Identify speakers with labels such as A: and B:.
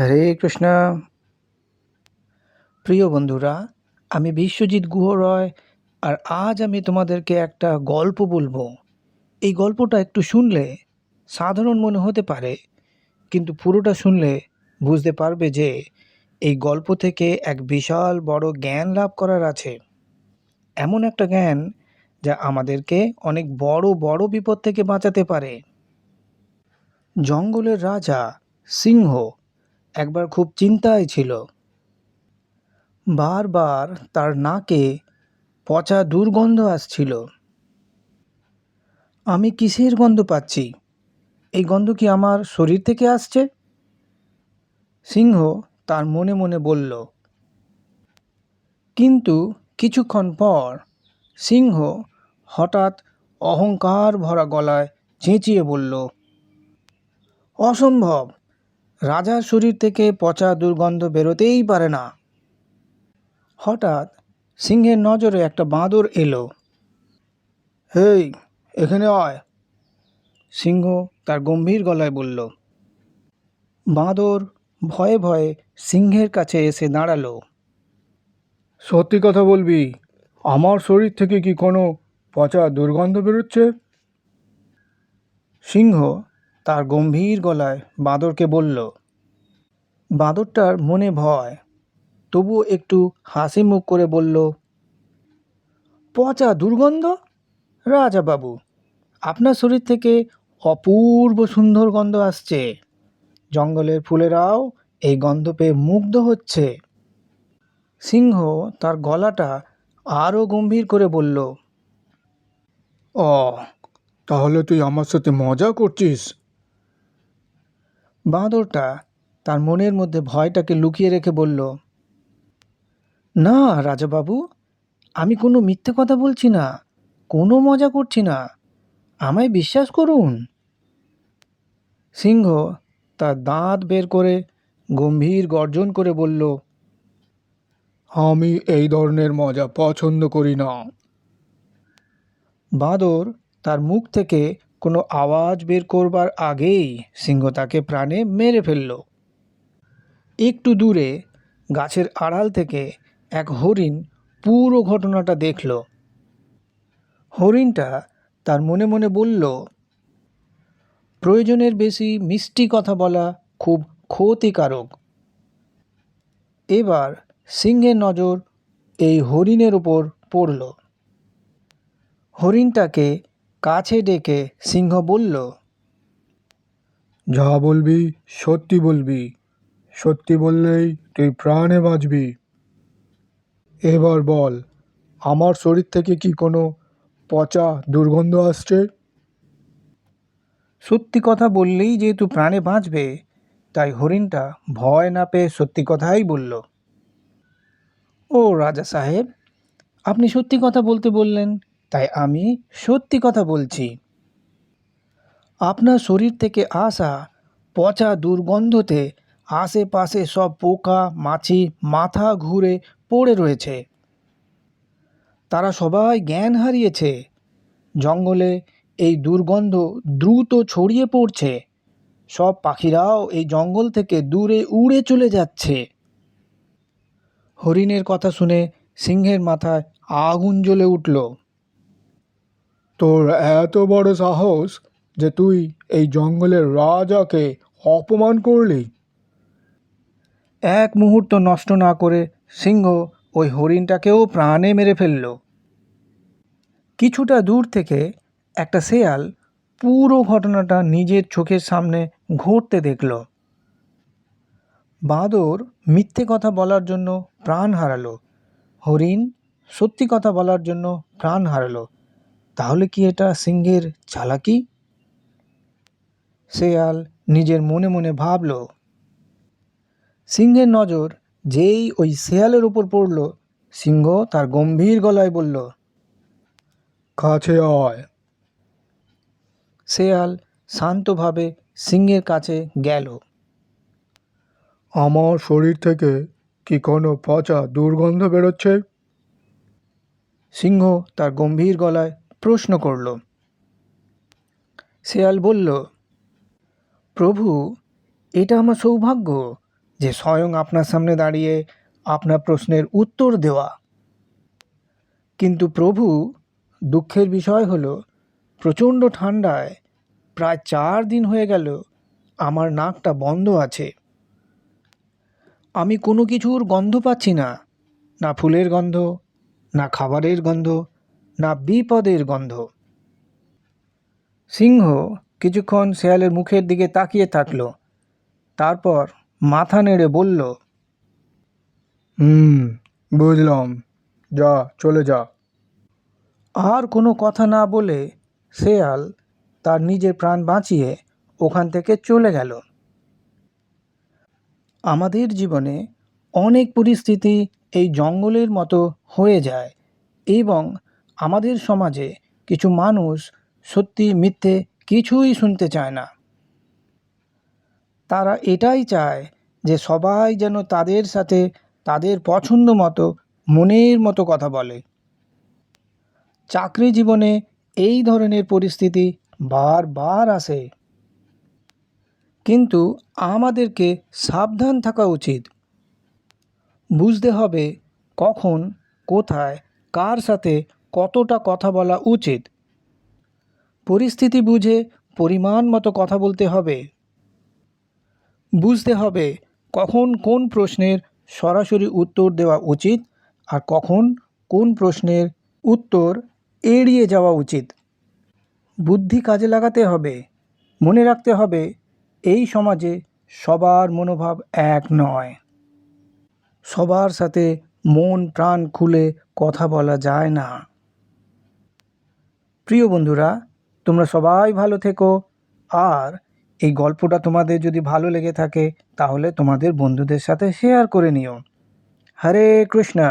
A: হরে কৃষ্ণ। প্রিয় বন্ধুরা, আমি বিশ্বজিৎ গুহ রয়। আর আজ আমি তোমাদেরকে একটা গল্প বলবো। এই গল্পটা একটু শুনলে সাধারণ মনে হতে পারে, কিন্তু পুরোটা শুনলে বুঝতে পারবে যে এই গল্প থেকে এক বিশাল বড় জ্ঞান লাভ করার আছে। এমন একটা জ্ঞান যা আমাদেরকে অনেক বড় বড় বিপদ থেকে বাঁচাতে পারে। জঙ্গলের রাজা সিংহ একবার খুব চিন্তায় ছিল। বারবার তার নাকে পচা দুর্গন্ধ আসছিল। আমি কিসের গন্ধ পাচ্ছি? এই গন্ধ কি আমার শরীর থেকে আসছে? সিংহ তার মনে মনে বলল। কিন্তু কিছুক্ষণ পর সিংহ হঠাৎ অহংকার ভরা গলায় চেঁচিয়ে বলল, অসম্ভব! রাজার শরীর থেকে পচা দুর্গন্ধ বেরোতেই পারে না। হঠাৎ সিংহের নজরে একটা বাঁদর এলো। হেই, এখানে আয়! সিংহ তার গম্ভীর গলায় বলল। বাঁদর ভয়ে ভয়ে সিংহের কাছে এসে দাঁড়ালো। সত্যি কথা বলবি, আমার শরীর থেকে কি কোনো পচা দুর্গন্ধ বেরোচ্ছে? সিংহ তার গম্ভীর গলায় বাঁদরকে বলল। বাঁদরটার মনে ভয়, তবুও একটু হাসি মুখ করে বলল, পচা দুর্গন্ধ? রাজা বাবু, আপনার শরীর থেকে অপূর্ব সুন্দর গন্ধ আসছে। জঙ্গলের ফুলেরাও এই গন্ধ পেয়ে মুগ্ধ হচ্ছে। সিংহ তার গলাটা আরও গম্ভীর করে বলল, ও, তাহলে তুই আমার সাথে মজা করছিস? বাঁদরটা তার মনের মধ্যে ভয়টাকে লুকিয়ে রেখে বলল, না রাজাবাবু, আমি কোনো মিথ্যে কথা বলছি না, কোনো মজা করছি না, আমায় বিশ্বাস করুন। সিংহ তার দাঁত বের করে গম্ভীর গর্জন করে বলল, আমি এই ধরনের মজা পছন্দ করি না। বাঁদর তার মুখ থেকে কোনো আওয়াজ বের করবার আগেই সিংহ তাকে প্রাণে মেরে ফেলল। একটু দূরে গাছের আড়াল থেকে এক হরিণ পুরো ঘটনাটা দেখল। হরিণটা তার মনে মনে বলল, প্রয়োজনের বেশি মিষ্টি কথা বলা খুব ক্ষতিকারক। এবার সিংহের নজর এই হরিণের ওপর পড়ল। হরিণটাকে কাছে ডেকে সিংহ বলল, যা বলবি সত্যি বলবি, সত্যি বললেই তুই প্রাণে বাঁচবি। এবার বল, আমার শরীর থেকে কি কোনো পচা দুর্গন্ধ আসছে? সত্যি কথা বললেই যেহেতু প্রাণে বাঁচবে, তাই হরিণটা ভয় না পেয়ে সত্যি কথাই বলল। ও রাজা সাহেব, আপনি সত্যি কথা বলতে বললেন, তাই আমি সত্যি কথা বলছি। আপনার শরীর থেকে আসা পচা দুর্গন্ধতে আশেপাশে সব পোকা মাছি মাথা ঘুরে পড়ে রয়েছে। তারা সবাই জ্ঞান হারিয়েছে। জঙ্গলে এই দুর্গন্ধ দ্রুত ছড়িয়ে পড়ছে। সব পাখিরাও এই জঙ্গল থেকে দূরে উড়ে চলে যাচ্ছে। হরিণের কথা শুনে সিংহের মাথায় আগুন জ্বলে উঠল। তোর এত বড় সাহস যে তুই এই জঙ্গলের রাজাকে অপমান করলি? এক মুহূর্ত নষ্ট না করে সিংহ ওই হরিণটাকেও প্রাণে মেরে ফেলল। কিছুটা দূর থেকে একটা শেয়াল পুরো ঘটনাটা নিজের চোখের সামনে ঘটতে দেখল। বাঁদর মিথ্যে কথা বলার জন্য প্রাণ হারালো, হরিণ সত্যি কথা বলার জন্য প্রাণ হারালো। তাহলে কি এটা সিংহের চালাকি? শেয়াল নিজের মনে মনে ভাবল। সিংহের নজর যেই ওই শেয়ালের উপর পড়ল, সিংহ তার গম্ভীর গলায় বলল, কাছে আয়। শেয়াল শান্তভাবে সিংহের কাছে গেল। আমার শরীর থেকে কি কোনো পচা দুর্গন্ধ বেরোচ্ছে? সিংহ তার গম্ভীর গলায় প্রশ্ন করল। শেয়াল বলল, প্রভু, এটা আমার সৌভাগ্য যে স্বয়ং আপনার সামনে দাঁড়িয়ে আপনার প্রশ্নের উত্তর দেওয়া। কিন্তু প্রভু, দুঃখের বিষয় হলো প্রচণ্ড ঠান্ডায় প্রায় 4 দিন হয়ে গেল আমার নাকটা বন্ধ আছে। আমি কোনো কিছুর গন্ধ পাচ্ছি না, না ফুলের গন্ধ, না খাবারের গন্ধ, না বিপদের গন্ধ। সিংহ কিছুক্ষণ শেয়ালের মুখের দিকে তাকিয়ে থাকলো, তারপর মাথা নেড়ে বলল, বুঝলাম, যা, চলে যা। আর কোনো কথা না বলে শেয়াল তার নিজের প্রাণ বাঁচিয়ে ওখান থেকে চলে গেল। আমাদের জীবনে অনেক পরিস্থিতি এই জঙ্গলের মতো হয়ে যায়, এবং আমাদের সমাজে কিছু মানুষ সত্যি মিথ্যে কিছুই শুনতে চায় না। তারা এটাই চায় যে সবাই যেন তাদের সাথে তাদের পছন্দ মতো মনের মতো কথা বলে। চাকরি জীবনে এই ধরনের পরিস্থিতি বারবার আসে, কিন্তু আমাদেরকে সাবধান থাকা উচিত। বুঝতে হবে কখন, কোথায়, কার সাথে কতটা কথা বলা উচিত। পরিস্থিতি বুঝে পরিমাণ মতো কথা বলতে হবে। বুঝতে হবে কখন কোন প্রশ্নের সরাসরি উত্তর দেওয়া উচিত আর কখন কোন প্রশ্নের উত্তর এড়িয়ে যাওয়া উচিত। বুদ্ধি কাজে লাগাতে হবে। মনে রাখতে হবে এই সমাজে সবার মনোভাব এক নয়। সবার সাথে মন প্রাণ খুলে কথা বলা যায় না। প্রিয় বন্ধুরা, তোমরা সবাই ভালো থেকো। আর এই গল্পটা তোমাদের যদি ভালো লেগে থাকে তাহলে তোমাদের বন্ধুদের সাথে শেয়ার করে নিও। হরে কৃষ্ণা।